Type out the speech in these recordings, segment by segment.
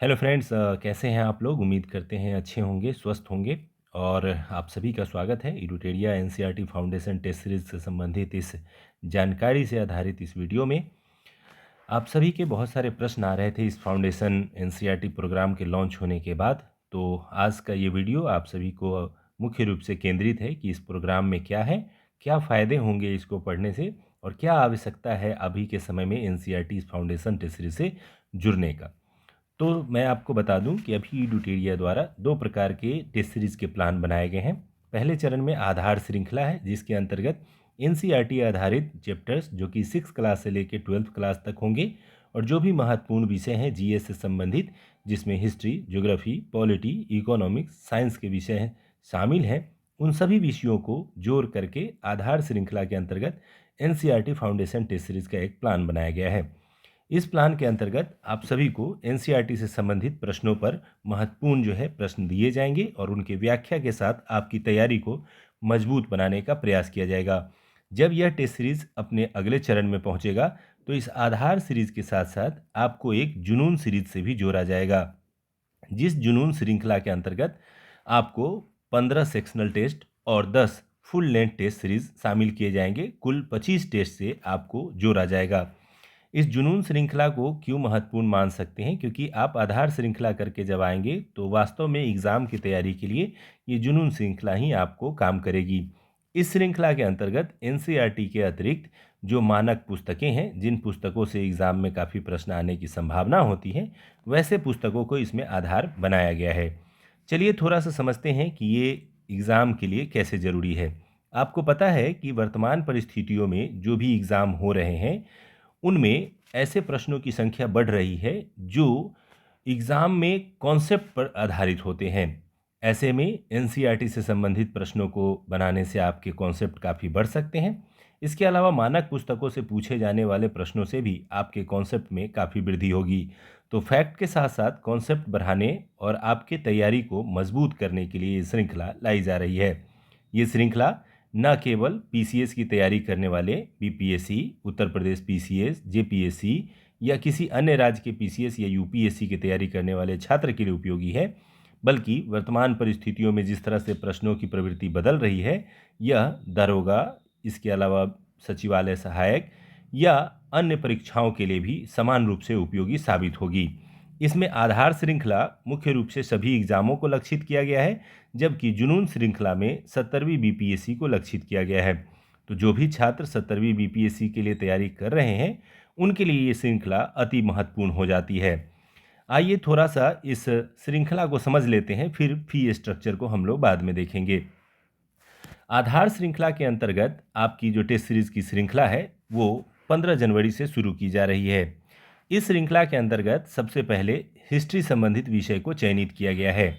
Hello friends, कैसे हैं आप लोग। उम्मीद करते हैं अच्छे होंगे, स्वस्थ होंगे। और आप सभी का स्वागत है एडुटेरिया एनसीईआरटी फाउंडेशन टेस्ट सीरीज से संबंधित इस जानकारी से आधारित इस वीडियो में। आप सभी के बहुत सारे प्रश्न आ रहे थे इस फाउंडेशन एनसीईआरटी प्रोग्राम के लॉन्च होने के बाद। तो आज का ये वीडियो आप सभी को मुख्य रूप से केंद्रित है कि इस प्रोग्राम में क्या है, क्या फ़ायदे होंगे इसको पढ़ने से, और क्या आवश्यकता है अभी के समय में एनसीईआरटी इस फाउंडेशन टेस्ट सीरीज से जुड़ने का। तो मैं आपको बता दूं कि अभी एडुटेरिया द्वारा दो प्रकार के टेस्ट सीरीज के प्लान बनाए गए हैं। पहले चरण में आधार श्रृंखला है, जिसके अंतर्गत एनसीईआरटी आधारित चैप्टर्स जो कि 6 क्लास से लेकर 12th क्लास तक होंगे, और जो भी महत्वपूर्ण विषय हैं जीएस से संबंधित, जिसमें history, geography, polity, economics, science के विषय शामिल हैं, उन सभी विषयों को जोड़ करके आधार श्रृंखला के अंतर्गत एनसीईआरटी फाउंडेशन टेस्ट सीरीज का एक प्लान बनाया गया है। इस प्लान के अंतर्गत आप सभी को एनसीईआरटी से संबंधित प्रश्नों पर महत्वपूर्ण जो है प्रश्न दिए जाएंगे, और उनके व्याख्या के साथ आपकी तैयारी को मजबूत बनाने का प्रयास किया जाएगा। जब यह टेस्ट सीरीज अपने अगले चरण में पहुंचेगा, तो इस आधार सीरीज के साथ साथ आपको एक जुनून सीरीज से भी जोड़ा जाएगा, जिस जुनून श्रृंखला के अंतर्गत आपको 15 सेक्शनल टेस्ट और 10 फुल लेंथ टेस्ट सीरीज शामिल किए जाएंगे। कुल 25 टेस्ट से आपको जोड़ा जाएगा। इस जुनून श्रृंखला को क्यों महत्वपूर्ण मान सकते हैं, क्योंकि आप आधार श्रृंखला करके जब आएंगे तो वास्तव में एग्ज़ाम की तैयारी के लिए ये जुनून श्रृंखला ही आपको काम करेगी। इस श्रृंखला के अंतर्गत एनसीईआरटी के अतिरिक्त जो मानक पुस्तकें हैं, जिन पुस्तकों से एग्ज़ाम में काफ़ी प्रश्न आने की संभावना होती है, वैसे पुस्तकों को इसमें आधार बनाया गया है। चलिए थोड़ा सा समझते हैं कि ये एग्ज़ाम के लिए कैसे ज़रूरी है। आपको पता है कि वर्तमान परिस्थितियों में जो भी एग्ज़ाम हो रहे हैं, उनमें ऐसे प्रश्नों की संख्या बढ़ रही है जो एग्ज़ाम में कॉन्सेप्ट पर आधारित होते हैं। ऐसे में एनसीईआरटी से संबंधित प्रश्नों को बनाने से आपके कॉन्सेप्ट काफ़ी बढ़ सकते हैं। इसके अलावा मानक पुस्तकों से पूछे जाने वाले प्रश्नों से भी आपके कॉन्सेप्ट में काफ़ी वृद्धि होगी। तो फैक्ट के साथ साथ कॉन्सेप्ट बढ़ाने और आपके तैयारी को मजबूत करने के लिए ये श्रृंखला लाई जा रही है। ये श्रृंखला न केवल पीसीएस की तैयारी करने वाले BPSC, Uttar Pradesh PCS, JPSC या किसी अन्य राज्य के पीसीएस या यूपीएससी की तैयारी करने वाले छात्र के लिए उपयोगी है, बल्कि वर्तमान परिस्थितियों में जिस तरह से प्रश्नों की प्रवृत्ति बदल रही है, यह दरोगा, इसके अलावा सचिवालय सहायक या अन्य परीक्षाओं के लिए भी समान रूप से उपयोगी साबित होगी। इसमें आधार श्रृंखला मुख्य रूप से सभी एग्जामों को लक्षित किया गया है, जबकि जुनून श्रृंखला में 70वीं बीपीएससी को लक्षित किया गया है। तो जो भी छात्र 70वीं बीपीएससी के लिए तैयारी कर रहे हैं, उनके लिए ये श्रृंखला अति महत्वपूर्ण हो जाती है। आइए थोड़ा सा इस श्रृंखला को समझ लेते हैं, फिर फी स्ट्रक्चर को हम लोग बाद में देखेंगे। आधार श्रृंखला के अंतर्गत आपकी जो टेस्ट सीरीज की श्रृंखला है, वो 15 जनवरी से शुरू की जा रही है। इस श्रृंखला के अंतर्गत सबसे पहले हिस्ट्री संबंधित विषय को चयनित किया गया है।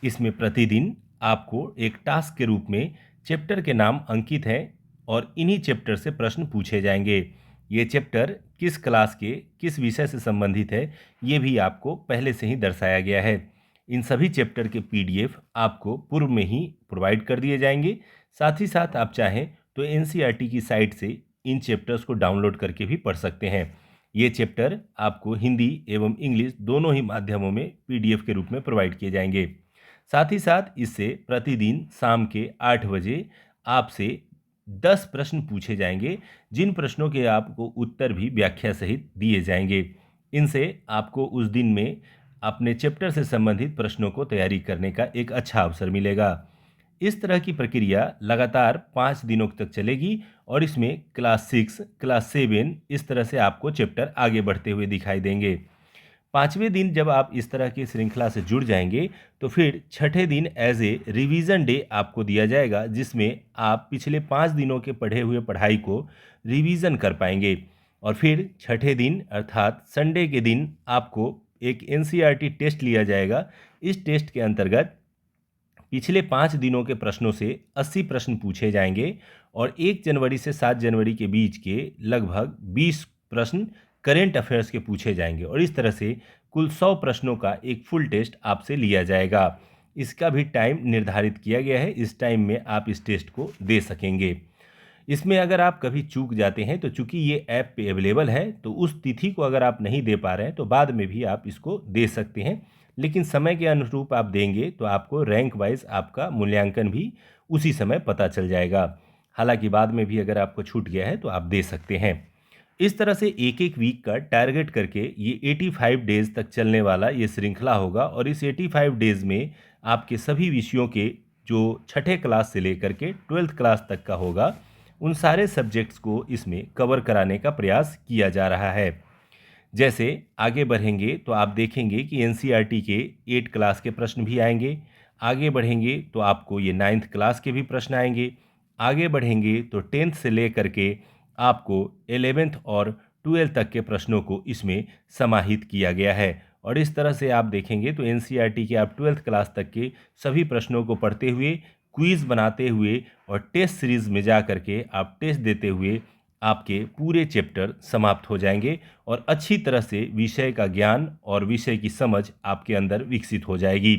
इसमें प्रतिदिन आपको एक टास्क के रूप में चैप्टर के नाम अंकित हैं, और इन्हीं चैप्टर से प्रश्न पूछे जाएंगे। ये चैप्टर किस क्लास के किस विषय से संबंधित है, ये भी आपको पहले से ही दर्शाया गया है। इन सभी चैप्टर के पीडीएफ आपको पूर्व में ही प्रोवाइड कर दिए जाएंगे। साथ ही साथ आप चाहें तो एनसीईआरटी की साइट से इन चैप्टर्स को डाउनलोड करके भी पढ़ सकते हैं। ये चैप्टर आपको हिंदी एवं इंग्लिश दोनों ही माध्यमों में पीडीएफ के रूप में प्रोवाइड किए जाएंगे। साथ ही साथ इससे प्रतिदिन शाम के 8 बजे आपसे 10 प्रश्न पूछे जाएंगे, जिन प्रश्नों के आपको उत्तर भी व्याख्या सहित दिए जाएंगे। इनसे आपको उस दिन में अपने चैप्टर से संबंधित प्रश्नों को तैयारी करने का एक अच्छा अवसर मिलेगा। इस तरह की प्रक्रिया लगातार 5 दिनों तक चलेगी, और इसमें क्लास 6, क्लास 7 इस तरह से आपको चैप्टर आगे बढ़ते हुए दिखाई देंगे। 5वें दिन जब आप इस तरह की श्रृंखला से जुड़ जाएंगे, तो फिर छठे दिन एज ए रिवीजन डे आपको दिया जाएगा, जिसमें आप पिछले 5 दिनों के पढ़े हुए पढ़ाई को रिवीजन कर पाएंगे। और फिर छठे दिन अर्थात संडे के दिन आपको एक एनसीईआरटी टेस्ट लिया जाएगा। इस टेस्ट के अंतर्गत पिछले 5 दिनों के प्रश्नों से 80 प्रश्न पूछे जाएंगे, और 1 जनवरी से 7 जनवरी के बीच के लगभग 20 प्रश्न करेंट अफेयर्स के पूछे जाएंगे, और इस तरह से कुल 100 प्रश्नों का एक फुल टेस्ट आपसे लिया जाएगा। इसका भी टाइम निर्धारित किया गया है, इस टाइम में आप इस टेस्ट को दे सकेंगे। इसमें अगर आप कभी चूक जाते हैं तो चूंकि ये ऐप पे अवेलेबल है, तो उस तिथि को अगर आप नहीं दे पा रहे हैं तो बाद में भी आप इसको दे सकते हैं, लेकिन समय के अनुरूप आप देंगे तो आपको रैंक वाइज आपका मूल्यांकन भी उसी समय पता चल जाएगा। हालांकि बाद में भी अगर आपको छूट गया है तो आप दे सकते हैं। इस तरह से एक एक वीक का टारगेट करके ये 85 डेज तक चलने वाला ये श्रृंखला होगा, और इस 85 डेज में आपके सभी विषयों के जो छठे क्लास से लेकर के 12th क्लास तक का होगा, उन सारे सब्जेक्ट्स को इसमें कवर कराने का प्रयास किया जा रहा है। जैसे आगे बढ़ेंगे तो आप देखेंगे कि एनसीईआरटी के 8 क्लास के प्रश्न भी आएंगे। आगे बढ़ेंगे तो आपको ये 9th क्लास के भी प्रश्न आएंगे। आगे बढ़ेंगे तो 10th से लेकर के आपको 11th और 12th तक के प्रश्नों को इसमें समाहित किया गया है। और इस तरह से आप देखेंगे तो एनसीईआरटी के आप 12th क्लास तक के सभी प्रश्नों को पढ़ते हुए, क्विज़ बनाते हुए और टेस्ट सीरीज़ में जा करके आप टेस्ट देते हुए आपके पूरे चैप्टर समाप्त हो जाएंगे और अच्छी तरह से विषय का ज्ञान और विषय की समझ आपके अंदर विकसित हो जाएगी।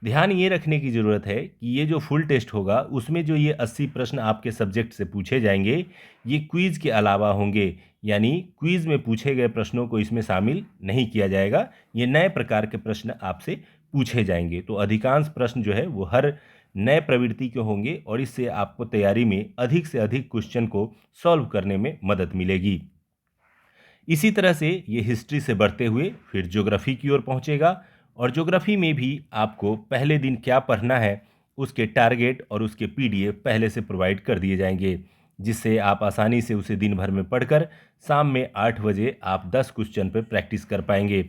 ध्यान ये रखने की ज़रूरत है कि ये जो फुल टेस्ट होगा उसमें जो ये 80 प्रश्न आपके सब्जेक्ट से पूछे जाएंगे, ये क्विज़ के अलावा होंगे, यानी क्विज़ में पूछे गए प्रश्नों को इसमें शामिल नहीं किया जाएगा। ये नए प्रकार के प्रश्न आपसे पूछे जाएंगे। तो अधिकांश प्रश्न जो है वो हर नए प्रवृत्ति के होंगे और इससे आपको तैयारी में अधिक से अधिक क्वेश्चन को सॉल्व करने में मदद मिलेगी। इसी तरह से ये हिस्ट्री से बढ़ते हुए फिर ज्योग्राफी की ओर पहुंचेगा, और ज्योग्राफी में भी आपको पहले दिन क्या पढ़ना है उसके टारगेट और उसके पीडीएफ पहले से प्रोवाइड कर दिए जाएंगे, जिससे आप आसानी से उसे दिन भर में पढ़कर शाम में 8 बजे आप 10 क्वेश्चन पर प्रैक्टिस कर पाएंगे।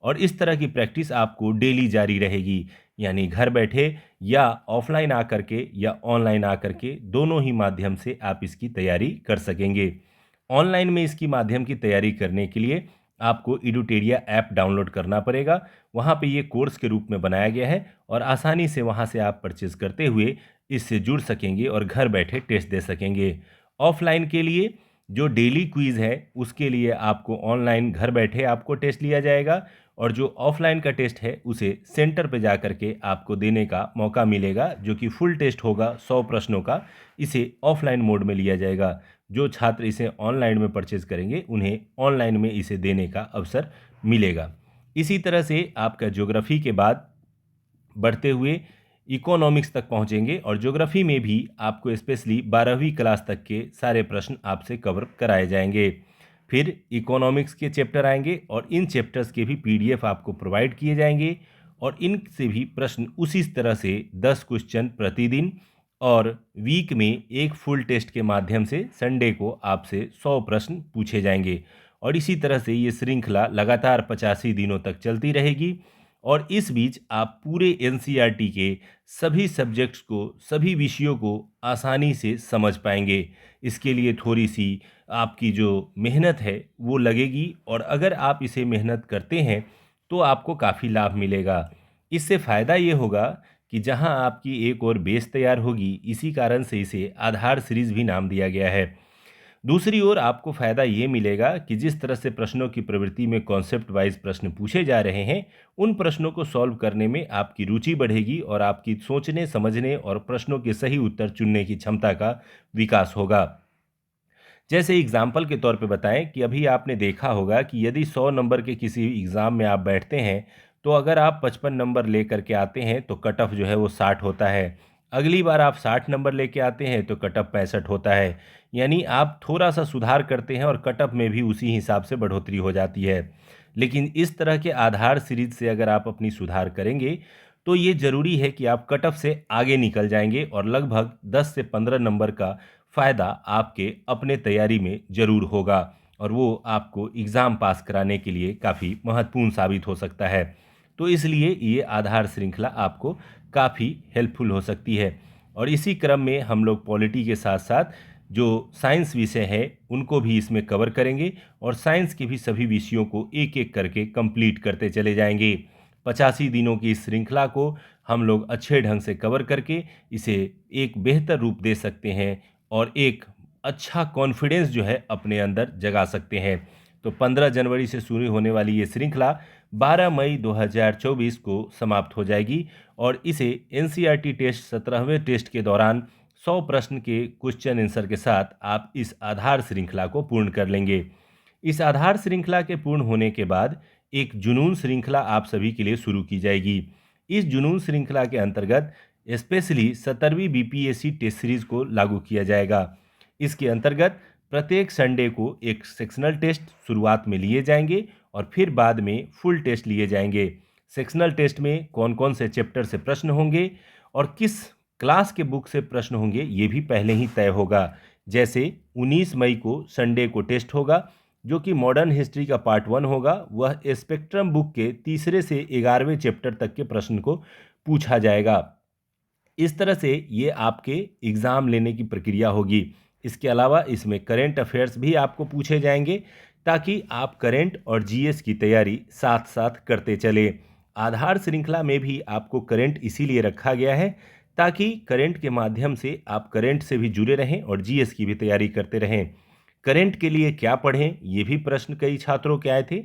और इस तरह की प्रैक्टिस आपको डेली जारी रहेगी, यानी घर बैठे या ऑफलाइन आकर के या ऑनलाइन आकर के दोनों ही माध्यम से आप इसकी तैयारी कर सकेंगे। ऑनलाइन में इसकी माध्यम की तैयारी करने के लिए आपको इडुटेरिया ऐप डाउनलोड करना पड़ेगा। वहाँ पे ये कोर्स के रूप में बनाया गया है और आसानी से वहाँ से आप परचेज करते हुए इससे जुड़ सकेंगे और घर बैठे टेस्ट दे सकेंगे। ऑफलाइन के लिए जो डेली क्विज़ है उसके लिए आपको ऑनलाइन घर बैठे आपको टेस्ट लिया जाएगा, और जो ऑफलाइन का टेस्ट है उसे सेंटर पे जा कर के आपको देने का मौका मिलेगा, जो कि फुल टेस्ट होगा 100 प्रश्नों का, इसे ऑफलाइन मोड में लिया जाएगा। जो छात्र इसे ऑनलाइन में परचेज करेंगे उन्हें ऑनलाइन में इसे देने का अवसर मिलेगा। इसी तरह से आपका ज्योग्राफी के बाद बढ़ते हुए इकोनॉमिक्स तक पहुंचेंगे, और ज्योग्राफी में भी आपको स्पेशली 12वीं क्लास तक के सारे प्रश्न आपसे कवर कराए जाएंगे। फिर इकोनॉमिक्स के चैप्टर आएंगे और इन चैप्टर्स के भी पीडीएफ आपको प्रोवाइड किए जाएंगे, और इनसे भी प्रश्न उसी तरह से 10 क्वेश्चन प्रतिदिन और वीक में एक फुल टेस्ट के माध्यम से संडे को आपसे 100 प्रश्न पूछे जाएंगे। और इसी तरह से ये श्रृंखला लगातार 85 दिनों तक चलती रहेगी, और इस बीच आप पूरे एनसीईआरटी के सभी सब्जेक्ट्स को, सभी विषयों को आसानी से समझ पाएंगे। इसके लिए थोड़ी सी आपकी जो मेहनत है वो लगेगी, और अगर आप इसे मेहनत करते हैं तो आपको काफ़ी लाभ मिलेगा। इससे फ़ायदा ये होगा कि जहां आपकी एक और बेस तैयार होगी, इसी कारण से इसे आधार सीरीज भी नाम दिया गया है। दूसरी ओर आपको फ़ायदा ये मिलेगा कि जिस तरह से प्रश्नों की प्रवृत्ति में कॉन्सेप्ट वाइज प्रश्न पूछे जा रहे हैं, उन प्रश्नों को सॉल्व करने में आपकी रुचि बढ़ेगी और आपकी सोचने, समझने और प्रश्नों के सही उत्तर चुनने की क्षमता का विकास होगा। जैसे एग्जाम्पल के तौर पे बताएं कि अभी आपने देखा होगा कि यदि 100 नंबर के किसी एग्ज़ाम में आप बैठते हैं, तो अगर आप 55 नंबर लेकर के आते हैं तो कट ऑफ जो है वो 60 होता है। अगली बार आप 60 नंबर लेके आते हैं तो कट ऑफ 65 होता है। यानी आप थोड़ा सा सुधार करते हैं और कट ऑफ में भी उसी हिसाब से बढ़ोतरी हो जाती है। लेकिन इस तरह के आधार सीरीज से अगर आप अपनी सुधार करेंगे तो ये ज़रूरी है कि आप कट ऑफ से आगे निकल जाएंगे, और लगभग 10 से 15 नंबर का फ़ायदा आपके अपने तैयारी में ज़रूर होगा, और वो आपको एग्ज़ाम पास कराने के लिए काफ़ी महत्वपूर्ण साबित हो सकता है। तो इसलिए ये आधार श्रृंखला आपको काफ़ी हेल्पफुल हो सकती है। और इसी क्रम में हम लोग पॉलिटी के साथ साथ जो साइंस विषय है उनको भी इसमें कवर करेंगे, और साइंस के भी सभी विषयों को एक एक करके कंप्लीट करते चले जाएंगे। 85 दिनों की इस श्रृंखला को हम लोग अच्छे ढंग से कवर करके इसे एक बेहतर रूप दे सकते हैं और एक अच्छा कॉन्फिडेंस जो है अपने अंदर जगा सकते हैं। तो 15 जनवरी से शुरू होने वाली ये श्रृंखला 12 मई 2024 को समाप्त हो जाएगी, और इसे एनसीईआरटी टेस्ट 17वें टेस्ट के दौरान 100 प्रश्न के क्वेश्चन आंसर के साथ आप इस आधार श्रृंखला को पूर्ण कर लेंगे। इस आधार श्रृंखला के पूर्ण होने के बाद एक जुनून श्रृंखला आप सभी के लिए शुरू की जाएगी। इस जुनून श्रृंखला के अंतर्गत स्पेशली 17वीं बीपीएससी टेस्ट सीरीज को लागू किया जाएगा। इसके अंतर्गत प्रत्येक संडे को एक सेक्शनल टेस्ट शुरुआत में लिए जाएंगे और फिर बाद में फुल टेस्ट लिए जाएंगे। सेक्शनल टेस्ट में कौन कौन से चैप्टर से प्रश्न होंगे और किस क्लास के बुक से प्रश्न होंगे ये भी पहले ही तय होगा। जैसे 19 मई को संडे को टेस्ट होगा जो कि मॉडर्न हिस्ट्री का पार्ट 1 होगा। वह स्पेक्ट्रम बुक के तीसरे से 11वें चैप्टर तक के प्रश्न को पूछा जाएगा। इस तरह से ये आपके एग्ज़ाम लेने की प्रक्रिया होगी। इसके अलावा इसमें करेंट अफेयर्स भी आपको पूछे जाएंगे ताकि आप करेंट और जीएस की तैयारी साथ साथ करते चले। आधार श्रृंखला में भी आपको करेंट इसीलिए रखा गया है ताकि करेंट के माध्यम से आप करेंट से भी जुड़े रहें और जीएस की भी तैयारी करते रहें। करेंट के लिए क्या पढ़ें ये भी प्रश्न कई छात्रों के आए थे,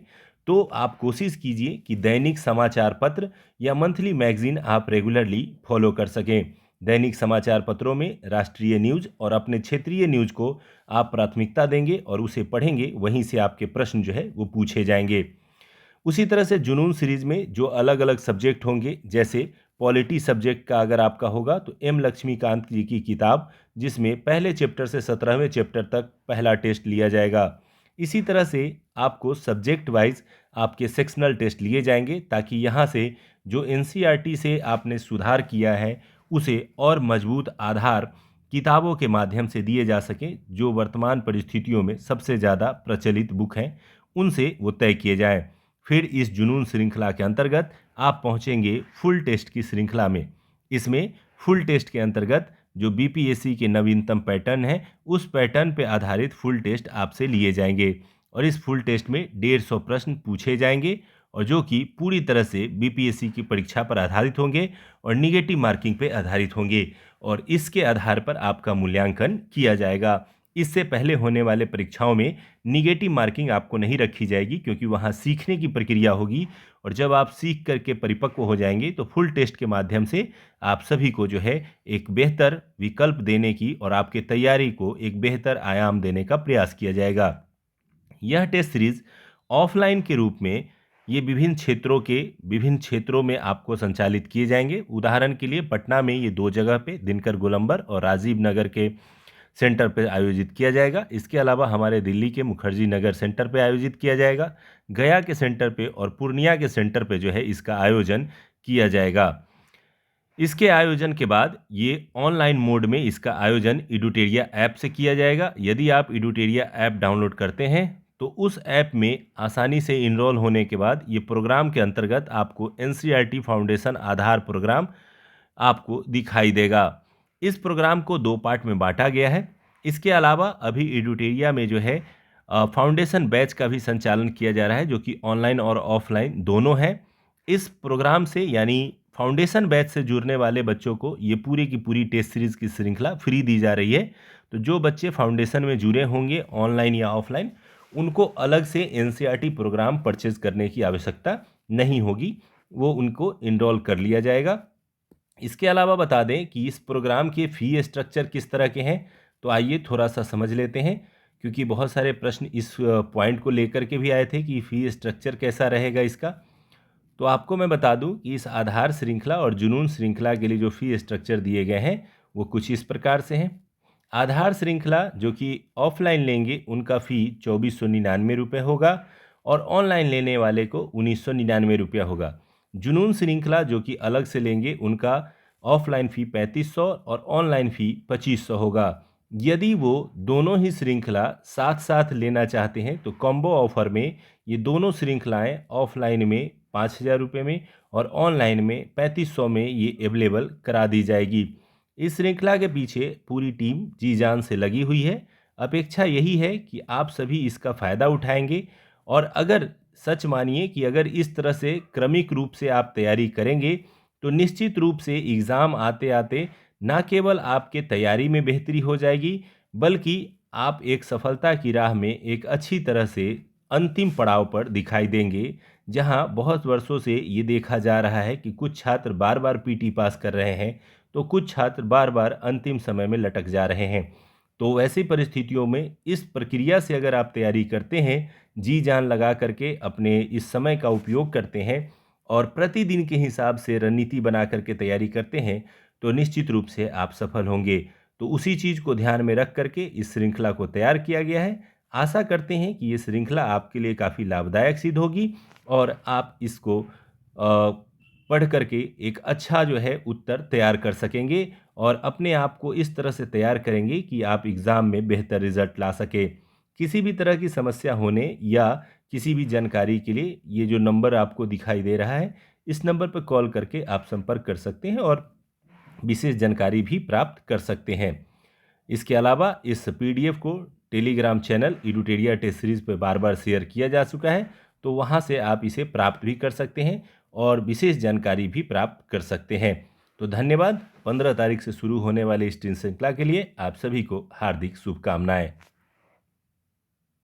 तो आप कोशिश कीजिए कि दैनिक समाचार पत्र या मंथली मैगजीन आप रेगुलरली फॉलो कर सकें। दैनिक समाचार पत्रों में राष्ट्रीय न्यूज़ और अपने क्षेत्रीय न्यूज़ को आप प्राथमिकता देंगे और उसे पढ़ेंगे, वहीं से आपके प्रश्न जो है वो पूछे जाएंगे। उसी तरह से जुनून सीरीज में जो अलग अलग सब्जेक्ट होंगे, जैसे पॉलिटी सब्जेक्ट का अगर आपका होगा तो एम लक्ष्मीकांत जी की किताब, जिसमें पहले चैप्टर से 17वें चैप्टर तक पहला टेस्ट लिया जाएगा। इसी तरह से आपको सब्जेक्ट वाइज आपके सेक्शनल टेस्ट लिए जाएंगे ताकि यहाँ से जो एनसीईआरटी से आपने सुधार किया है उसे और मजबूत आधार किताबों के माध्यम से दिए जा सकें। जो वर्तमान परिस्थितियों में सबसे ज़्यादा प्रचलित बुक हैं उनसे वो तय किए जाएँ। फिर इस जुनून श्रृंखला के अंतर्गत आप पहुंचेंगे फुल टेस्ट की श्रृंखला में। इसमें फुल टेस्ट के अंतर्गत जो बीपीएससी के नवीनतम पैटर्न है उस पैटर्न पर आधारित फुल टेस्ट आपसे लिए जाएंगे और इस फुल टेस्ट में 150 प्रश्न पूछे जाएंगे और जो कि पूरी तरह से बीपीएससी की परीक्षा पर आधारित होंगे और निगेटिव मार्किंग पर आधारित होंगे और इसके आधार पर आपका मूल्यांकन किया जाएगा। इससे पहले होने वाले परीक्षाओं में निगेटिव मार्किंग आपको नहीं रखी जाएगी क्योंकि वहाँ सीखने की प्रक्रिया होगी और जब आप सीख करके परिपक्व हो जाएंगे तो फुल टेस्ट के माध्यम से आप सभी को जो है एक बेहतर विकल्प देने की और आपके तैयारी को एक बेहतर आयाम देने का प्रयास किया जाएगा। यह टेस्ट सीरीज ऑफलाइन के रूप में ये विभिन्न क्षेत्रों में आपको संचालित किए जाएंगे। उदाहरण के लिए पटना में ये 2 जगह पे दिनकर गोलंबर और राजीव नगर के सेंटर पर आयोजित किया जाएगा। इसके अलावा हमारे दिल्ली के मुखर्जी नगर सेंटर पर आयोजित किया जाएगा, गया के सेंटर पे और पूर्णिया के सेंटर पे जो है इसका आयोजन किया जाएगा। इसके आयोजन के बाद ये ऑनलाइन मोड में इसका आयोजन एडुटेरिया ऐप से किया जाएगा। यदि आप एडुटेरिया ऐप डाउनलोड करते हैं तो उस ऐप में आसानी से इनरोल होने के बाद ये प्रोग्राम के अंतर्गत आपको एनसीईआरटी फाउंडेशन आधार प्रोग्राम आपको दिखाई देगा। इस प्रोग्राम को 2 पार्ट में बांटा गया है। इसके अलावा अभी एडुटेरिया में जो है फाउंडेशन बैच का भी संचालन किया जा रहा है जो कि ऑनलाइन और ऑफलाइन दोनों है। इस प्रोग्राम से यानी फाउंडेशन बैच से जुड़ने वाले बच्चों को ये पूरी की पूरी टेस्ट सीरीज़ की श्रृंखला फ्री दी जा रही है। तो जो बच्चे फाउंडेशन में जुड़े होंगे ऑनलाइन या ऑफलाइन, उनको अलग से एनसीईआरटी प्रोग्राम परचेज करने की आवश्यकता नहीं होगी, वो उनको इनरोल कर लिया जाएगा। इसके अलावा बता दें कि इस प्रोग्राम के फ़ी स्ट्रक्चर किस तरह के हैं, तो आइए थोड़ा सा समझ लेते हैं क्योंकि बहुत सारे प्रश्न इस पॉइंट को लेकर के भी आए थे कि फ़ी स्ट्रक्चर कैसा रहेगा इसका। तो आपको मैं बता दूं कि इस आधार श्रृंखला और जुनून श्रृंखला के लिए जो फ़ी स्ट्रक्चर दिए गए हैं वो कुछ इस प्रकार से हैं। आधार श्रृंखला जो कि ऑफलाइन लेंगे उनका फ़ी 2499 रुपये होगा और ऑनलाइन लेने वाले को 1999 रुपया होगा। जुनून श्रृंखला जो कि अलग से लेंगे उनका ऑफलाइन फ़ी 3500 और ऑनलाइन फ़ी 2500 होगा। यदि वो दोनों ही श्रृंखला साथ साथ लेना चाहते हैं तो कॉम्बो ऑफर में ये दोनों श्रृंखलाएं ऑफलाइन में 5000 रुपये में और ऑनलाइन में 3500 में ये अवेलेबल करा दी जाएगी। इस श्रृंखला के पीछे पूरी टीम जी जान से लगी हुई है। अपेक्षा यही है कि आप सभी इसका फ़ायदा उठाएंगे और अगर सच मानिए कि अगर इस तरह से क्रमिक रूप से आप तैयारी करेंगे तो निश्चित रूप से एग्ज़ाम आते आते ना केवल आपके तैयारी में बेहतरी हो जाएगी बल्कि आप एक सफलता की राह में एक अच्छी तरह से अंतिम पड़ाव पर दिखाई देंगे। जहां बहुत वर्षों से ये देखा जा रहा है कि कुछ छात्र बार बार पीटी पास कर रहे हैं तो कुछ छात्र बार बार अंतिम समय में लटक जा रहे हैं। तो ऐसी परिस्थितियों में इस प्रक्रिया से अगर आप तैयारी करते हैं, जी जान लगा करके अपने इस समय का उपयोग करते हैं और प्रतिदिन के हिसाब से रणनीति बना करके तैयारी करते हैं, तो निश्चित रूप से आप सफल होंगे। तो उसी चीज़ को ध्यान में रख करके इस श्रृंखला को तैयार किया गया है। आशा करते हैं कि ये श्रृंखला आपके लिए काफ़ी लाभदायक सिद्ध होगी और आप इसको पढ़ करके एक अच्छा जो है उत्तर तैयार कर सकेंगे और अपने आप को इस तरह से तैयार करेंगे कि आप एग्ज़ाम में बेहतर रिजल्ट ला सके। किसी भी तरह की समस्या होने या किसी भी जानकारी के लिए ये जो नंबर आपको दिखाई दे रहा है, इस नंबर पर कॉल करके आप संपर्क कर सकते हैं और विशेष जानकारी भी प्राप्त कर सकते हैं। इसके अलावा इस पीडीएफ को टेलीग्राम चैनल इडुटेरिया टेस्ट सीरीज़ पर बार-बार शेयर किया जा चुका है, तो वहाँ से आप इसे प्राप्त भी कर सकते हैं और विशेष जानकारी भी प्राप्त कर सकते हैं। तो धन्यवाद। 15 तारीख से शुरू होने वाले इस ट्रेनिंग श्रृंखला के लिए आप सभी को हार्दिक शुभकामनाएं।